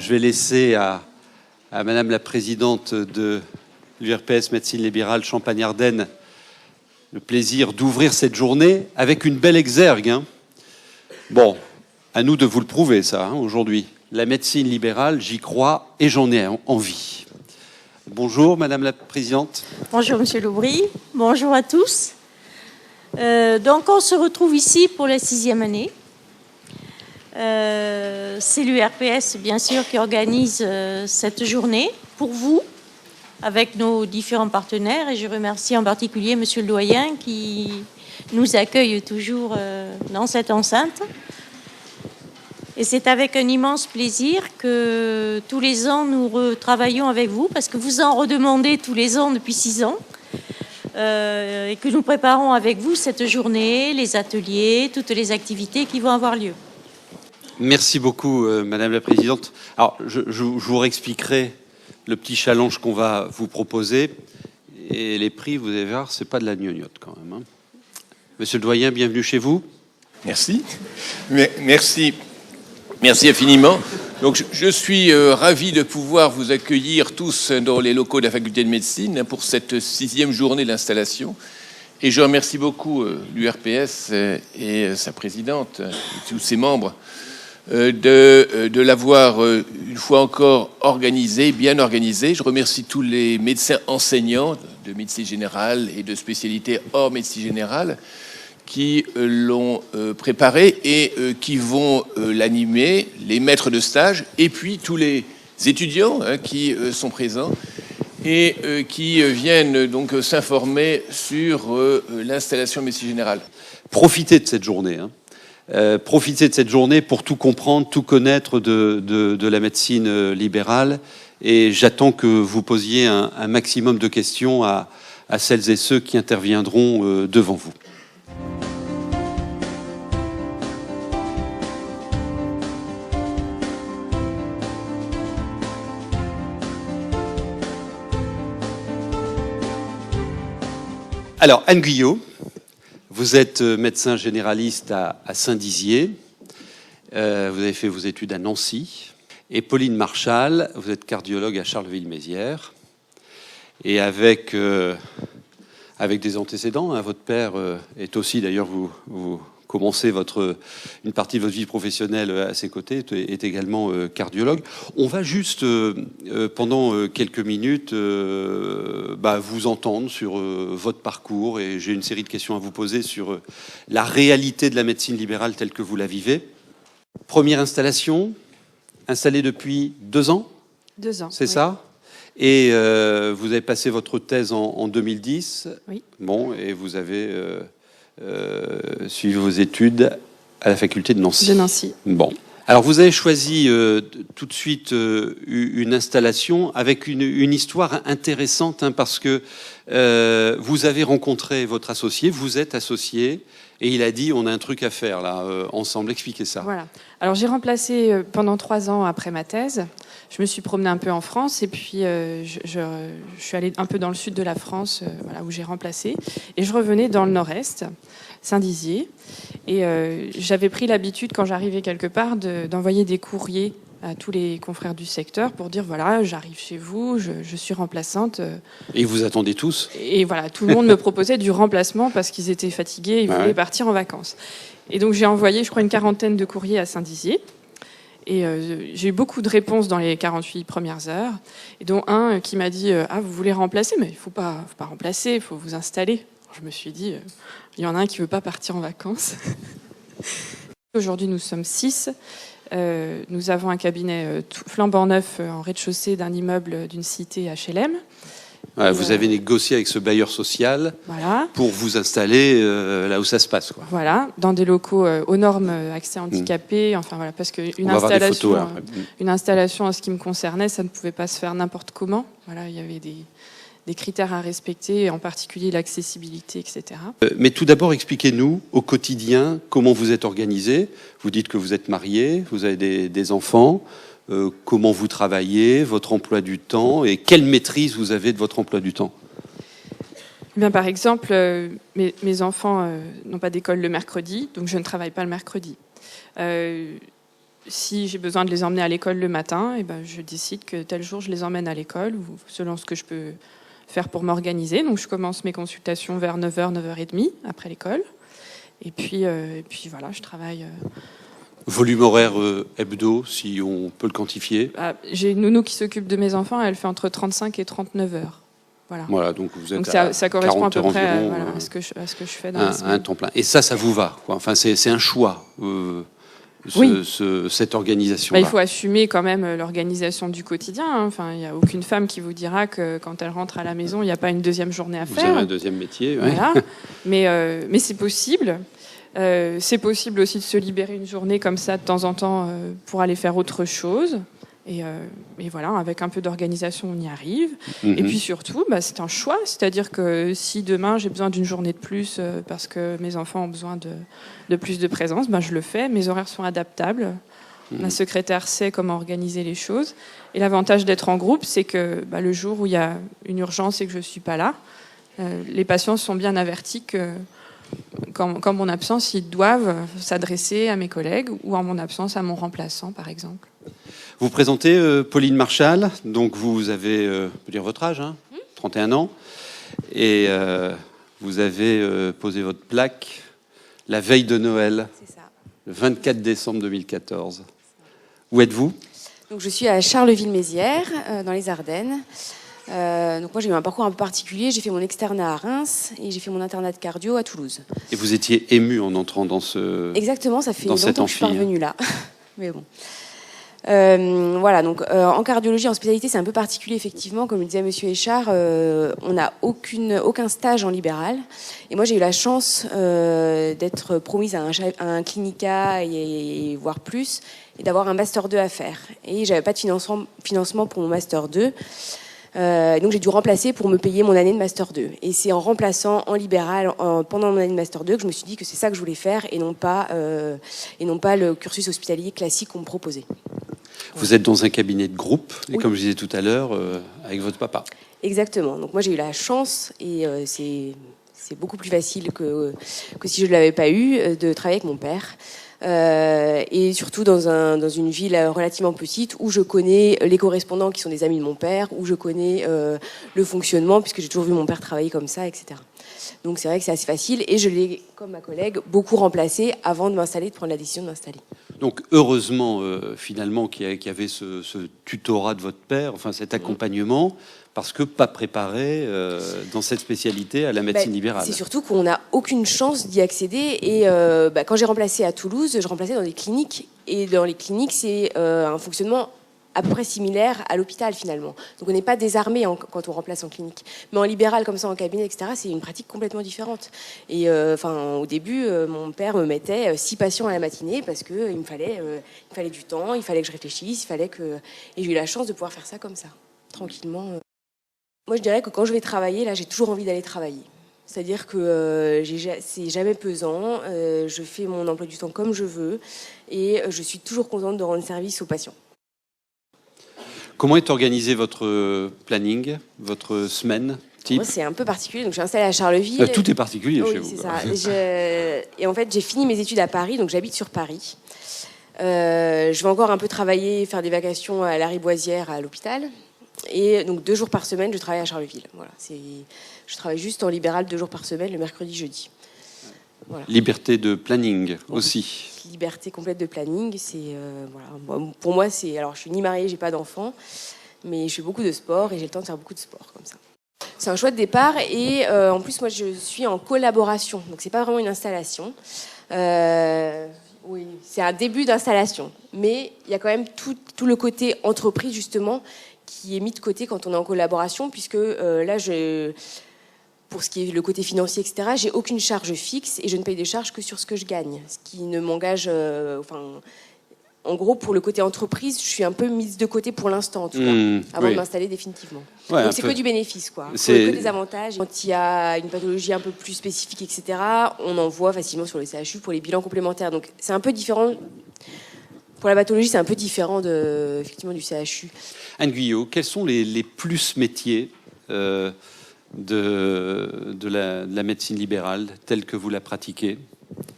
je vais laisser à Madame la Présidente de l'URPS Médecine Libérale Champagne-Ardenne le plaisir d'ouvrir cette journée avec une belle exergue. Hein. Bon, à nous de vous le prouver, ça, aujourd'hui. La médecine libérale, j'y crois et j'en ai envie. Bonjour, Madame la Présidente. Bonjour, Monsieur Loubry. Bonjour à tous. Donc, on se retrouve ici pour la 6e année. C'est l'URPS, bien sûr, qui organise cette journée pour vous, avec nos différents partenaires. Et je remercie en particulier Monsieur le Doyen qui nous accueille toujours dans cette enceinte. Et c'est avec un immense plaisir que tous les ans, nous retravaillons avec vous, parce que vous en redemandez tous les ans depuis 6 ans. Et que nous préparons avec vous cette journée, les ateliers, toutes les activités qui vont avoir lieu. Merci beaucoup, Madame la Présidente. Alors, je vous réexpliquerai le petit challenge qu'on va vous proposer. Et les prix, vous allez voir, c'est pas de la gnognotte quand même. Hein. Monsieur le Doyen, bienvenue chez vous. Merci. Merci infiniment. Donc, je suis ravi de pouvoir vous accueillir tous dans les locaux de la Faculté de médecine pour cette 6e journée d'installation. Et je remercie beaucoup l'URPS et sa présidente, et tous ses membres, de l'avoir une fois encore organisé, bien organisé. Je remercie tous les médecins enseignants de médecine générale et de spécialités hors médecine générale qui l'ont préparé et qui vont l'animer, les maîtres de stage, et puis tous les étudiants qui sont présents et qui viennent donc s'informer sur l'installation en médecine générale. Profitez de cette journée. Hein. Profitez de cette journée pour tout comprendre, tout connaître de la médecine libérale. Et j'attends que vous posiez un maximum de questions à celles et ceux qui interviendront devant vous. Alors, Anne Guyot, vous êtes médecin généraliste à Saint-Dizier. Vous avez fait vos études à Nancy. Et Pauline Marchal, vous êtes cardiologue à Charleville-Mézières. Et avec des antécédents, hein, votre père est aussi, d'ailleurs, vous commencez une partie de votre vie professionnelle à ses côtés, est également cardiologue. On va juste, pendant quelques minutes, vous entendre sur votre parcours, et j'ai une série de questions à vous poser sur la réalité de la médecine libérale telle que vous la vivez. Première installation, installée depuis 2 ans ? 2 ans. C'est oui. ça ? Et vous avez passé votre thèse en 2010. Oui. Bon, et vous avez suivi vos études à la faculté de Nancy. De Nancy. Bon. Alors, vous avez choisi tout de suite une installation avec une histoire intéressante, hein, parce que vous avez rencontré votre associé, vous êtes associé, et il a dit on a un truc à faire là, ensemble. Expliquez ça. Voilà. Alors, j'ai remplacé pendant 3 ans après ma thèse. Je me suis promenée un peu en France, et puis je suis allée un peu dans le sud de la France, voilà, où j'ai remplacé. Et je revenais dans le nord-est, Saint-Dizier. Et j'avais pris l'habitude, quand j'arrivais quelque part, d'envoyer des courriers à tous les confrères du secteur pour dire, voilà, j'arrive chez vous, je suis remplaçante. Et vous attendez tous ? Et voilà, tout le monde me proposait du remplacement parce qu'ils étaient fatigués, ils voulaient partir en vacances. Et donc j'ai envoyé, je crois, une 40aine de courriers à Saint-Dizier. Et j'ai eu beaucoup de réponses dans les 48 premières heures, et dont un qui m'a dit « Ah, vous voulez remplacer ? Mais il ne faut pas remplacer, il faut vous installer. » Alors, je me suis dit « Il y en a un qui ne veut pas partir en vacances. » Aujourd'hui, nous sommes 6. Nous avons un cabinet flambant neuf en rez-de-chaussée d'un immeuble d'une cité HLM. Ouais, vous avez négocié avec ce bailleur social, voilà, pour vous installer là où ça se passe, quoi. Voilà, dans des locaux aux normes accès handicapé. Enfin voilà, parce qu'une installation, une installation en ce qui me concernait, ça ne pouvait pas se faire n'importe comment. Voilà, il y avait des critères à respecter, en particulier l'accessibilité, etc. Mais tout d'abord, expliquez-nous au quotidien comment vous êtes organisé. Vous dites que vous êtes marié, vous avez des enfants. Comment vous travaillez, votre emploi du temps, et quelle maîtrise vous avez de votre emploi du temps ? Eh bien, par exemple, mes enfants n'ont pas d'école le mercredi, donc je ne travaille pas le mercredi. si j'ai besoin de les emmener à l'école le matin, et ben, je décide que tel jour, je les emmène à l'école, ou selon ce que je peux faire pour m'organiser. Donc, je commence mes consultations vers 9h, 9h30, après l'école. Et puis voilà, je travaille... Volume horaire hebdo, si on peut le quantifier. J'ai une nounou qui s'occupe de mes enfants, elle fait entre 35 et 39 heures. Voilà, donc vous êtes ça correspond à peu près environ, à ce que je fais dans la semaine. Un temps plein. Et ça vous va, quoi. Enfin, c'est un choix, cette organisation-là. Il faut assumer quand même l'organisation du quotidien. Enfin, il n'y a aucune femme qui vous dira que quand elle rentre à la maison, il n'y a pas une deuxième journée à faire. Vous avez un deuxième métier, oui. Voilà. Mais c'est possible. C'est possible aussi de se libérer une journée comme ça de temps en temps pour aller faire autre chose. Et voilà, avec un peu d'organisation, on y arrive. Et puis surtout, c'est un choix. C'est-à-dire que si demain, j'ai besoin d'une journée de plus parce que mes enfants ont besoin de plus de présence, je le fais. Mes horaires sont adaptables. La secrétaire sait comment organiser les choses. Et l'avantage d'être en groupe, c'est que le jour où il y a une urgence et que je ne suis pas là, les patients sont bien avertis que qu'en mon absence, ils doivent s'adresser à mes collègues ou en mon absence à mon remplaçant, par exemple. Vous présentez Pauline Marchal, donc vous avez, on peut dire votre âge, 31 ans, et vous avez posé votre plaque la veille de Noël, le 24 décembre 2014. Où êtes-vous ? Donc, je suis à Charleville-Mézières, dans les Ardennes. Donc moi j'ai eu un parcours un peu particulier, j'ai fait mon externat à Reims et j'ai fait mon internat de cardio à Toulouse. Et vous étiez ému en entrant dans ce... Exactement, ça fait longtemps que je suis pas revenue là. Mais bon. Voilà, donc en cardiologie, en spécialité, c'est un peu particulier effectivement, comme le disait Monsieur Échard, on n'a aucun stage en libéral. Et moi j'ai eu la chance d'être promise à un clinica et voire plus, et d'avoir un master 2 à faire. Et j'avais pas de financement pour mon master 2. Donc j'ai dû remplacer pour me payer mon année de Master 2. Et c'est en remplaçant en libéral pendant mon année de Master 2 que je me suis dit que c'est ça que je voulais faire et non pas le cursus hospitalier classique qu'on me proposait. Vous êtes dans un cabinet de groupe, et comme je disais tout à l'heure, avec votre papa. Exactement. Donc moi j'ai eu la chance, et c'est beaucoup plus facile que si je ne l'avais pas eu, de travailler avec mon père. Et surtout dans une ville relativement petite où je connais les correspondants qui sont des amis de mon père, où je connais le fonctionnement puisque j'ai toujours vu mon père travailler comme ça, etc. Donc c'est vrai que c'est assez facile et je l'ai, comme ma collègue, beaucoup remplacé avant de m'installer, de prendre la décision de m'installer. Donc heureusement finalement qu'il y avait ce tutorat de votre père, enfin cet accompagnement, parce que pas préparé dans cette spécialité à la médecine libérale. C'est surtout qu'on n'a aucune chance d'y accéder. Et quand j'ai remplacé à Toulouse, je remplaçais dans des cliniques. Et dans les cliniques, c'est un fonctionnement à peu près similaire à l'hôpital finalement. Donc on n'est pas désarmé quand on remplace en clinique. Mais en libéral, comme ça, en cabinet, etc., c'est une pratique complètement différente. Et au début, mon père me mettait 6 patients à la matinée parce qu'il me fallait du temps, il fallait que je réfléchisse, et j'ai eu la chance de pouvoir faire ça comme ça, tranquillement. Moi, je dirais que quand je vais travailler, là, j'ai toujours envie d'aller travailler. C'est-à-dire que c'est jamais pesant, je fais mon emploi du temps comme je veux et je suis toujours contente de rendre service aux patients. Comment est organisé votre planning, votre semaine type ? Moi, c'est un peu particulier. Donc, je suis installée à Charleville. Tout est particulier chez vous. Oui, c'est ça. Et en fait, j'ai fini mes études à Paris, donc j'habite sur Paris. Je vais encore un peu travailler, faire des vacations à la Riboisière, à l'hôpital. Et donc 2 jours par semaine, je travaille à Charleville. Voilà, je travaille juste en libéral 2 jours par semaine, le mercredi, jeudi. Voilà. Liberté de planning aussi. Liberté complète de planning, c'est voilà. Pour moi, alors je suis ni mariée, j'ai pas d'enfant, mais je fais beaucoup de sport et j'ai le temps de faire beaucoup de sport comme ça. C'est un choix de départ et en plus moi je suis en collaboration, donc c'est pas vraiment une installation. Oui, c'est un début d'installation, mais il y a quand même tout le côté entreprise justement qui est mis de côté quand on est en collaboration, puisque là, pour ce qui est le côté financier, etc., j'ai aucune charge fixe et je ne paye des charges que sur ce que je gagne, ce qui ne m'engage... en gros, pour le côté entreprise, je suis un peu mise de côté pour l'instant, en tout cas, avant de m'installer définitivement. Ouais, donc c'est que du bénéfice, quoi. C'est que des avantages. Quand il y a une pathologie un peu plus spécifique, etc., on en voit facilement sur les CHU pour les bilans complémentaires. Donc c'est un peu différent... Pour la pathologie, c'est un peu différent effectivement, du CHU. Anne Guyot, quels sont les plus métiers de la médecine libérale telle que vous la pratiquez ?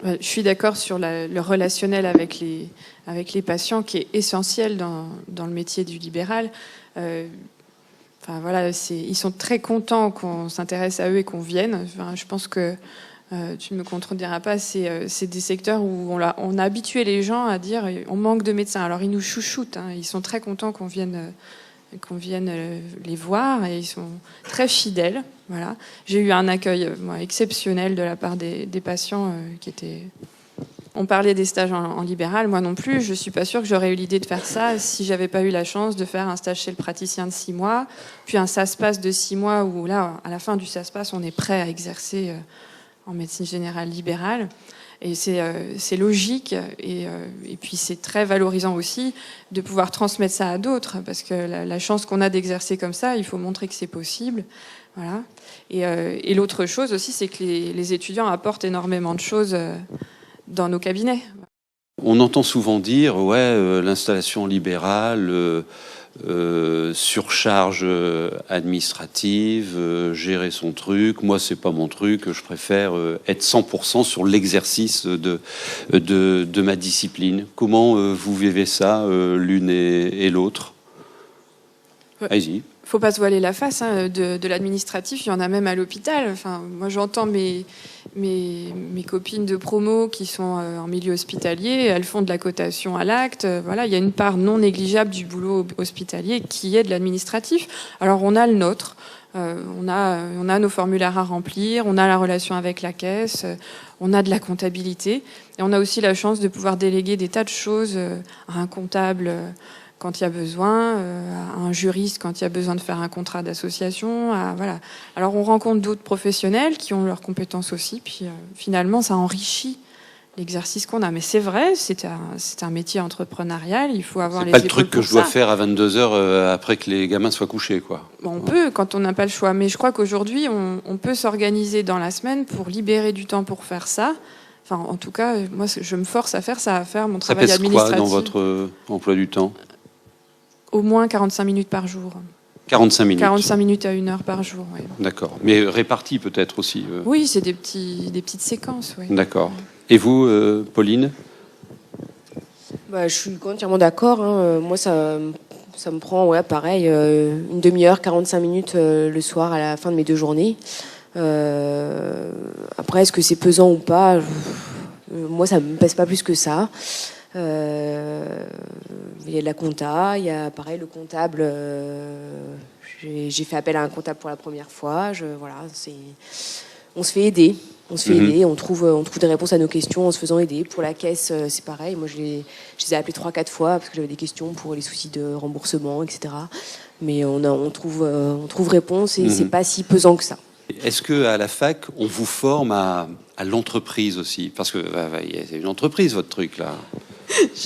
Je suis d'accord sur le relationnel avec les patients qui est essentiel dans le métier du libéral. Enfin, voilà, ils sont très contents qu'on s'intéresse à eux et qu'on vienne. Enfin, je pense que tu ne me contrediras pas, c'est des secteurs où on a habitué les gens à dire on manque de médecins. Alors ils nous chouchoutent, hein, ils sont très contents qu'on vienne les voir et ils sont très fidèles. Voilà. J'ai eu un accueil exceptionnel de la part des patients qui étaient... On parlait des stages en libéral, moi non plus. Je suis pas sûre que j'aurais eu l'idée de faire ça si j'avais pas eu la chance de faire un stage chez le praticien de 6 mois, puis un SASPAS de 6 mois où là, à la fin du SASPAS, on est prêt à exercer en médecine générale libérale. Et c'est logique et puis c'est très valorisant aussi de pouvoir transmettre ça à d'autres parce que la chance qu'on a d'exercer comme ça, il faut montrer que c'est possible. Voilà. Et l'autre chose aussi, c'est que les étudiants apportent énormément de choses dans nos cabinets. On entend souvent dire l'installation libérale, surcharge administrative, gérer son truc. Moi, c'est pas mon truc. Je préfère être 100% sur l'exercice de ma discipline. Comment vous vivez ça, l'une et l'autre? Allez-y. Faut pas se voiler la face, hein, de l'administratif, il y en a même à l'hôpital. Enfin, moi, j'entends mes copines de promo qui sont en milieu hospitalier, elles font de la cotation à l'acte. Voilà, il y a une part non négligeable du boulot hospitalier qui est de l'administratif. Alors, on a le nôtre. On a nos formulaires à remplir, on a la relation avec la caisse, on a de la comptabilité. Et on a aussi la chance de pouvoir déléguer des tas de choses à un comptable quand il y a besoin, à un juriste quand il y a besoin de faire un contrat d'association. Voilà. Alors on rencontre d'autres professionnels qui ont leurs compétences aussi, puis finalement ça enrichit l'exercice qu'on a. Mais c'est vrai, c'est un métier entrepreneurial, il faut avoir les épaules. C'est pas le truc que je dois faire à 22h après que les gamins soient couchés, quoi. Bon, on peut quand on n'a pas le choix, mais je crois qu'aujourd'hui on peut s'organiser dans la semaine pour libérer du temps pour faire ça. Enfin, en tout cas, moi je me force à faire ça, à faire mon travail administratif. Ça pèse quoi dans votre emploi du temps? Au moins 45 minutes par jour. 45 minutes. 45 minutes à 1 heure par jour, oui. D'accord. Mais répartis peut-être aussi. Oui, c'est des petites séquences, oui. D'accord. Et vous, Pauline? Je suis entièrement d'accord. Hein. Moi, ça me prend, pareil, une demi-heure, 45 minutes le soir à la fin de mes 2 journées. Après, est-ce que c'est pesant ou pas? Moi, ça me pèse pas plus que ça. Il y a de la compta, il y a pareil le comptable. J'ai fait appel à un comptable pour la première fois. On se fait aider. On trouve des réponses à nos questions en se faisant aider. Pour la caisse, c'est pareil. Moi, je les ai appelés 3-4 fois parce que j'avais des questions pour les soucis de remboursement, etc. Mais on trouve réponse et c'est pas si pesant que ça. Est-ce qu'à la fac, on vous forme à l'entreprise aussi? Parce que c'est une entreprise, votre truc, là.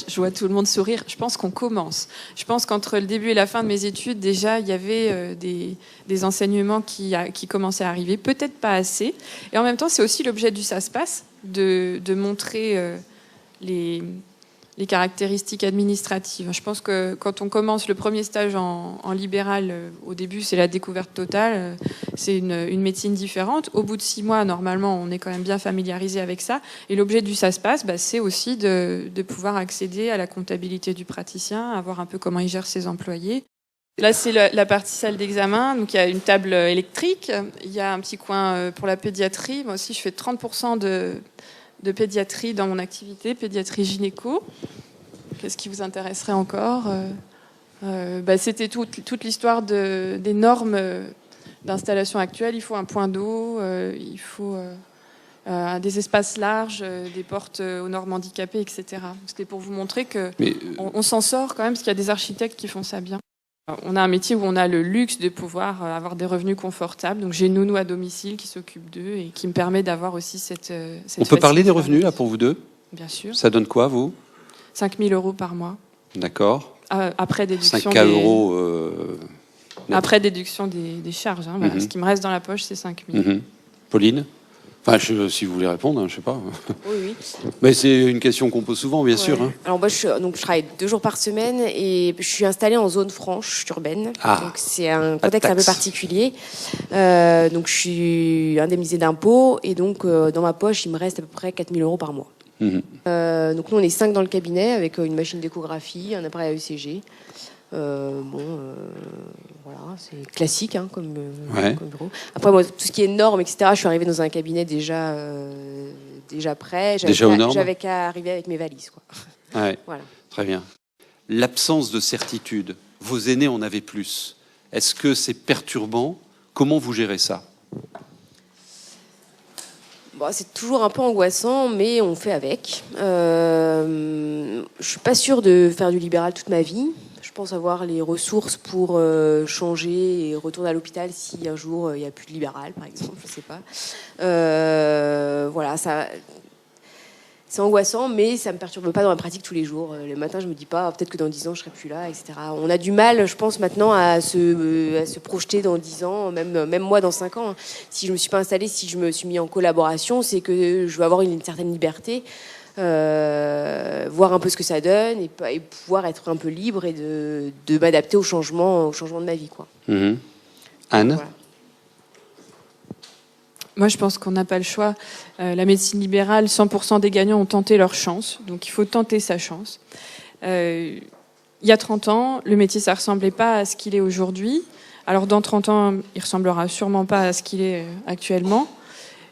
Je vois tout le monde sourire. Je pense qu'on commence. Je pense qu'entre le début et la fin de mes études, déjà, il y avait des enseignements qui commençaient à arriver. Peut-être pas assez. Et en même temps, c'est aussi l'objet du SASPAS, de montrer les caractéristiques administratives. Je pense que quand on commence le premier stage en libéral, au début, c'est la découverte totale. C'est une médecine différente. Au bout de 6 mois, normalement, on est quand même bien familiarisé avec ça. Et l'objet du SASPAS, c'est aussi de pouvoir accéder à la comptabilité du praticien, à voir un peu comment il gère ses employés. Là, c'est la partie salle d'examen. Donc, il y a une table électrique. Il y a un petit coin pour la pédiatrie. Moi aussi, je fais 30% de pédiatrie dans mon activité, pédiatrie gynéco. Qu'est-ce qui vous intéresserait encore? C'était toute l'histoire des normes d'installation actuelle. Il faut un point d'eau, il faut des espaces larges, des portes aux normes handicapées, etc. C'était pour vous montrer qu'on s'en sort quand même, parce qu'il y a des architectes qui font ça bien. On a un métier où on a le luxe de pouvoir avoir des revenus confortables. Donc j'ai une nounou à domicile qui s'occupe d'eux et qui me permet d'avoir aussi cette On peut parler des revenus là pour vous deux? Bien sûr. Ça donne quoi, vous? 5 000 € par mois. D'accord. Après déduction 5 euros. Après déduction des charges. Hein, voilà. Ce qui me reste dans la poche, c'est 5 000. Pauline? Enfin, si vous voulez répondre, hein, je sais pas. Oui, oui. Mais c'est une question qu'on pose souvent, bien sûr. Hein. Alors moi, je travaille 2 jours par semaine et je suis installée en zone franche urbaine. Donc c'est un contexte un peu particulier. Donc je suis indemnisée d'impôts et donc dans ma poche, il me reste à peu près 4 000 € par mois. Donc nous, on est 5 dans le cabinet avec une machine d'échographie, un appareil AECG. Voilà, c'est classique hein, comme bureau. Après, moi, tout ce qui est normes, etc., je suis arrivée dans un cabinet déjà prêt. J'avais qu'à arriver avec mes valises. Quoi. Ouais, voilà. Très bien. L'absence de certitude, vos aînés en avaient plus. Est-ce que c'est perturbant? Comment vous gérez ça? Bon, c'est toujours un peu angoissant, mais on fait avec. Je suis pas sûre de faire du libéral toute ma vie. Je pense avoir les ressources pour changer et retourner à l'hôpital si un jour il n'y a plus de libéral, par exemple, je sais pas. Voilà, ça, c'est angoissant, mais ça me perturbe pas dans ma pratique tous les jours. Le matin, je me dis pas peut-être que dans 10 ans je serai plus là, etc. On a du mal, je pense, maintenant à se projeter dans 10 ans, même moi dans 5 ans. Si je me suis pas installée, si je me suis mis en collaboration, c'est que je veux avoir une certaine liberté. Voir un peu ce que ça donne et pouvoir être un peu libre et de m'adapter au changement de ma vie, quoi. Anne, voilà. Moi, je pense qu'on n'a pas le choix. La médecine libérale, 100% des gagnants ont tenté leur chance, donc il faut tenter sa chance. Il y a 30 ans, le métier, ça ressemblait pas à ce qu'il est aujourd'hui. Alors, dans 30 ans, il ressemblera sûrement pas à ce qu'il est actuellement.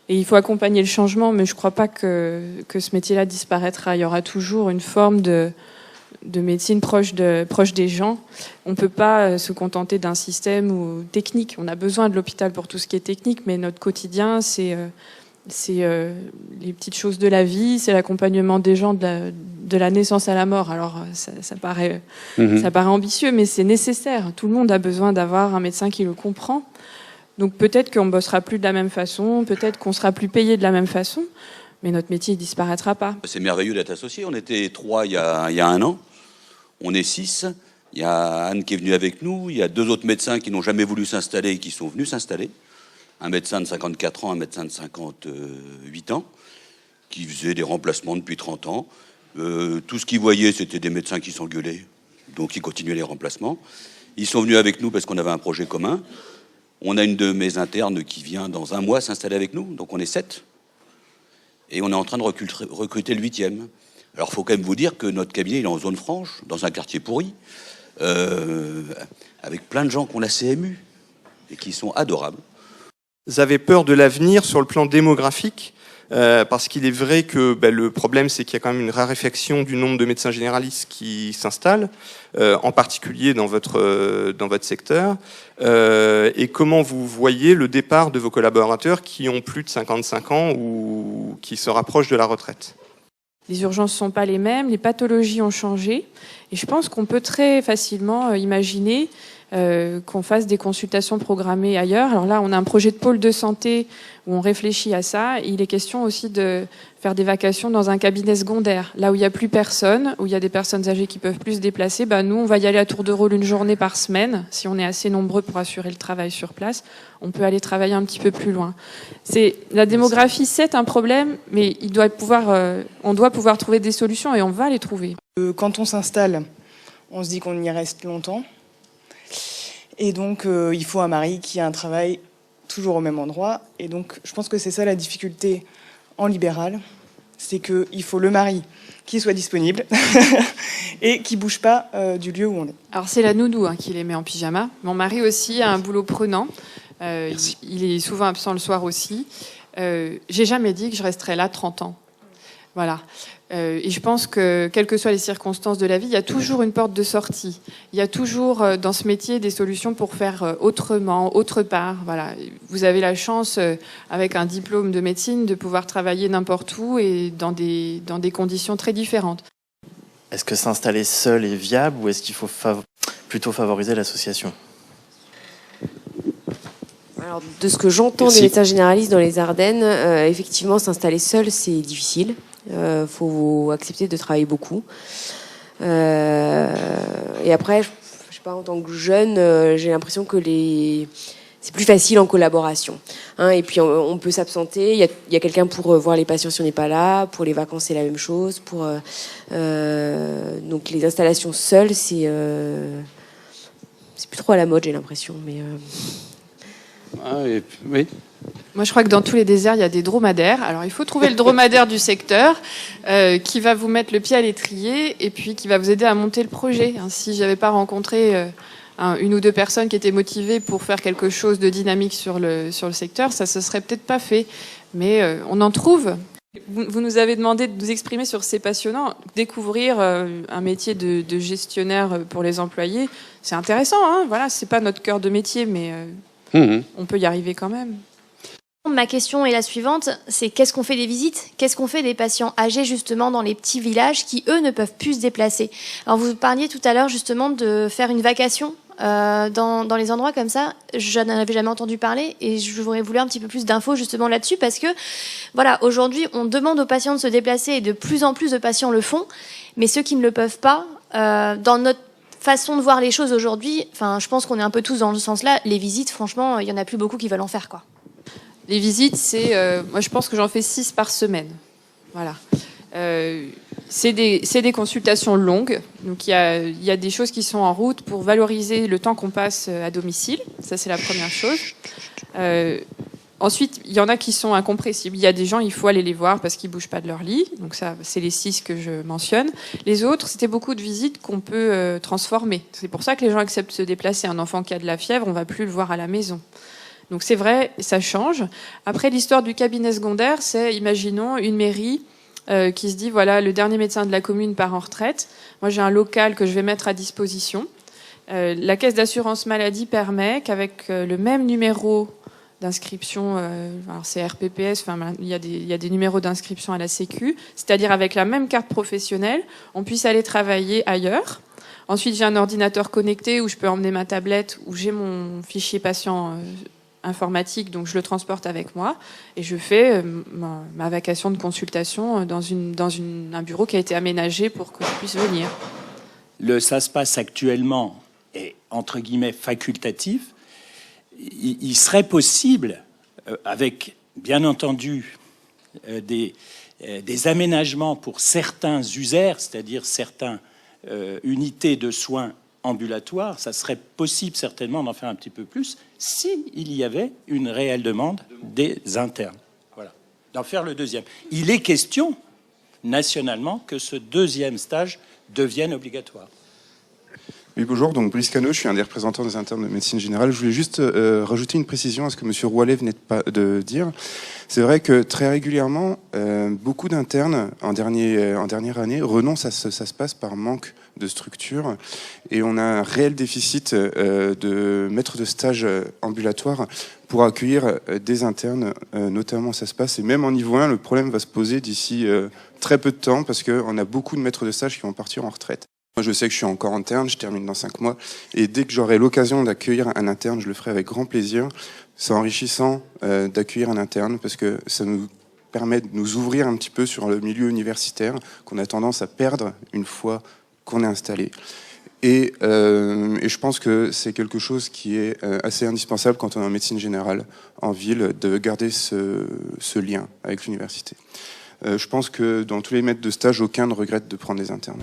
Et il faut accompagner le changement, mais je ne crois pas que ce métier-là disparaîtra. Il y aura toujours une forme de médecine proche des gens. On ne peut pas se contenter d'un système ou technique. On a besoin de l'hôpital pour tout ce qui est technique, mais notre quotidien, c'est les petites choses de la vie, c'est l'accompagnement des gens de la naissance à la mort. Alors, ça paraît ambitieux, mais c'est nécessaire. Tout le monde a besoin d'avoir un médecin qui le comprend. Donc peut-être qu'on ne bossera plus de la même façon, peut-être qu'on sera plus payé de la même façon, mais notre métier ne disparaîtra pas. C'est merveilleux d'être associé. On était 3 il y a 1 an. On est 6. Il y a Anne qui est venue avec nous. Il y a 2 autres médecins qui n'ont jamais voulu s'installer et qui sont venus s'installer. Un médecin de 54 ans, un médecin de 58 ans, qui faisait des remplacements depuis 30 ans. Tout ce qu'ils voyaient, c'était des médecins qui s'engueulaient. Donc ils continuaient les remplacements. Ils sont venus avec nous parce qu'on avait un projet commun. On a une de mes internes qui vient dans 1 mois s'installer avec nous, donc on est 7. Et on est en train de recruter le 8e. Alors il faut quand même vous dire que notre cabinet il est en zone franche, dans un quartier pourri, avec plein de gens qui ont la CMU et qui sont adorables. Vous avez peur de l'avenir sur le plan démographique, parce qu'il est vrai que le problème, c'est qu'il y a quand même une raréfaction du nombre de médecins généralistes qui s'installent, en particulier dans votre secteur. Et comment vous voyez le départ de vos collaborateurs qui ont plus de 55 ans ou qui se rapprochent de la retraite? Les urgences ne sont pas les mêmes, les pathologies ont changé. Et je pense qu'on peut très facilement imaginer qu'on fasse des consultations programmées ailleurs. Alors là, on a un projet de pôle de santé où on réfléchit à ça. Et il est question aussi de faire des vacations dans un cabinet secondaire. Là où il n'y a plus personne, où il y a des personnes âgées qui peuvent plus se déplacer, nous, on va y aller à tour de rôle 1 journée par semaine. Si on est assez nombreux pour assurer le travail sur place, on peut aller travailler un petit peu plus loin. La démographie, c'est un problème, mais on doit pouvoir trouver des solutions et on va les trouver. Quand on s'installe, on se dit qu'on y reste longtemps. Et donc, il faut un mari qui a un travail toujours au même endroit. Et donc, je pense que c'est ça la difficulté en libéral. C'est qu'il faut le mari qui soit disponible et qui ne bouge pas du lieu où on est. Alors, c'est la nounou qui les met en pyjama. Mon mari aussi a un boulot prenant. Il est souvent absent le soir aussi. J'ai jamais dit que je resterais là 30 ans. Voilà. Et je pense que, quelles que soient les circonstances de la vie, il y a toujours une porte de sortie. Il y a toujours, dans ce métier, des solutions pour faire autrement, autre part. Voilà. Vous avez la chance, avec un diplôme de médecine, de pouvoir travailler n'importe où et dans des conditions très différentes. Est-ce que s'installer seul est viable ou est-ce qu'il faut plutôt favoriser l'association ? Alors, de ce que j'entends des médecins généralistes dans les Ardennes, effectivement, s'installer seul, c'est difficile. Faut accepter de travailler beaucoup. Et après, je sais pas, en tant que jeune, j'ai l'impression que les c'est plus facile en collaboration. Hein, et puis on peut s'absenter. Il y a quelqu'un pour voir les patients si on n'est pas là. Pour les vacances, c'est la même chose. Donc les installations seules, c'est plus trop à la mode, j'ai l'impression. Mais oui. Moi, je crois que dans tous les déserts, il y a des dromadaires. Alors, il faut trouver le dromadaire du secteur qui va vous mettre le pied à l'étrier et puis qui va vous aider à monter le projet. Si j'avais pas rencontré une ou deux personnes qui étaient motivées pour faire quelque chose de dynamique sur le secteur, ça se serait peut-être pas fait. Mais on en trouve. Vous nous avez demandé de nous exprimer sur C'est passionnant. Découvrir un métier de gestionnaire pour les employés, c'est intéressant. Hein, voilà, c'est pas notre cœur de métier, mais on peut y arriver quand même. Ma question est la suivante, c'est qu'est-ce qu'on fait des visites? Qu'est-ce qu'on fait des patients âgés justement dans les petits villages qui, eux, ne peuvent plus se déplacer? Alors vous parliez tout à l'heure justement de faire une vacation dans les endroits comme ça. Je n'en avais jamais entendu parler et j'aurais voulu un petit peu plus d'infos justement là-dessus parce que voilà, aujourd'hui on demande aux patients de se déplacer et de plus en plus de patients le font, mais ceux qui ne le peuvent pas, dans notre façon de voir les choses aujourd'hui, enfin, je pense qu'on est un peu tous dans le sens-là, les visites, franchement, il n'y en a plus beaucoup qui veulent en faire, quoi. Les visites, moi je pense que j'en fais 6 par semaine. Voilà. C'est des consultations longues. Donc il y a des choses qui sont en route pour valoriser le temps qu'on passe à domicile. Ça, c'est la première chose. Ensuite, il y en a qui sont incompressibles. Il y a des gens, il faut aller les voir parce qu'ils ne bougent pas de leur lit. Donc ça, c'est les 6 que je mentionne. Les autres, c'était beaucoup de visites qu'on peut transformer. C'est pour ça que les gens acceptent de se déplacer. Un enfant qui a de la fièvre, on ne va plus le voir à la maison. Donc c'est vrai, ça change. Après, l'histoire du cabinet secondaire, c'est, imaginons, une mairie qui se dit, voilà, le dernier médecin de la commune part en retraite. Moi, j'ai un local que je vais mettre à disposition. La caisse d'assurance maladie permet qu'avec le même numéro d'inscription, alors c'est RPPS, enfin, il y a des numéros d'inscription à la Sécu, c'est-à-dire avec la même carte professionnelle, on puisse aller travailler ailleurs. Ensuite, j'ai un ordinateur connecté où je peux emmener ma tablette, où j'ai mon fichier patient informatique, donc je le transporte avec moi et je fais ma vacation de consultation dans un bureau qui a été aménagé pour que je puisse venir. Ça se passe actuellement est entre guillemets facultatif. Il serait possible, avec bien entendu des aménagements pour certains usaires, c'est-à-dire certaines unités de soins ambulatoires, ça serait possible certainement d'en faire un petit peu plus s'il y avait une réelle demande des internes. Voilà, d'en faire le deuxième. Il est question nationalement que ce deuxième stage devienne obligatoire. Oui, bonjour, donc Brice Cano, je suis un des représentants des internes de médecine générale. Je voulais juste rajouter une précision à ce que M. Roualet venait de dire. C'est vrai que très régulièrement, beaucoup d'internes en dernière année renoncent à ça se passe par manque de structure et on a un réel déficit de maîtres de stage ambulatoires pour accueillir des internes, notamment ça se passe. Et même en niveau 1, le problème va se poser d'ici très peu de temps parce qu'on a beaucoup de maîtres de stage qui vont partir en retraite. Moi, je sais que je suis encore interne, je termine dans 5 mois. Et dès que j'aurai l'occasion d'accueillir un interne, je le ferai avec grand plaisir. C'est enrichissant d'accueillir un interne parce que ça nous permet de nous ouvrir un petit peu sur le milieu universitaire qu'on a tendance à perdre une fois qu'on est installé. Et je pense que c'est quelque chose qui est assez indispensable quand on est en médecine générale en ville, de garder ce lien avec l'université. Je pense que dans tous les maîtres de stage, aucun ne regrette de prendre des internes.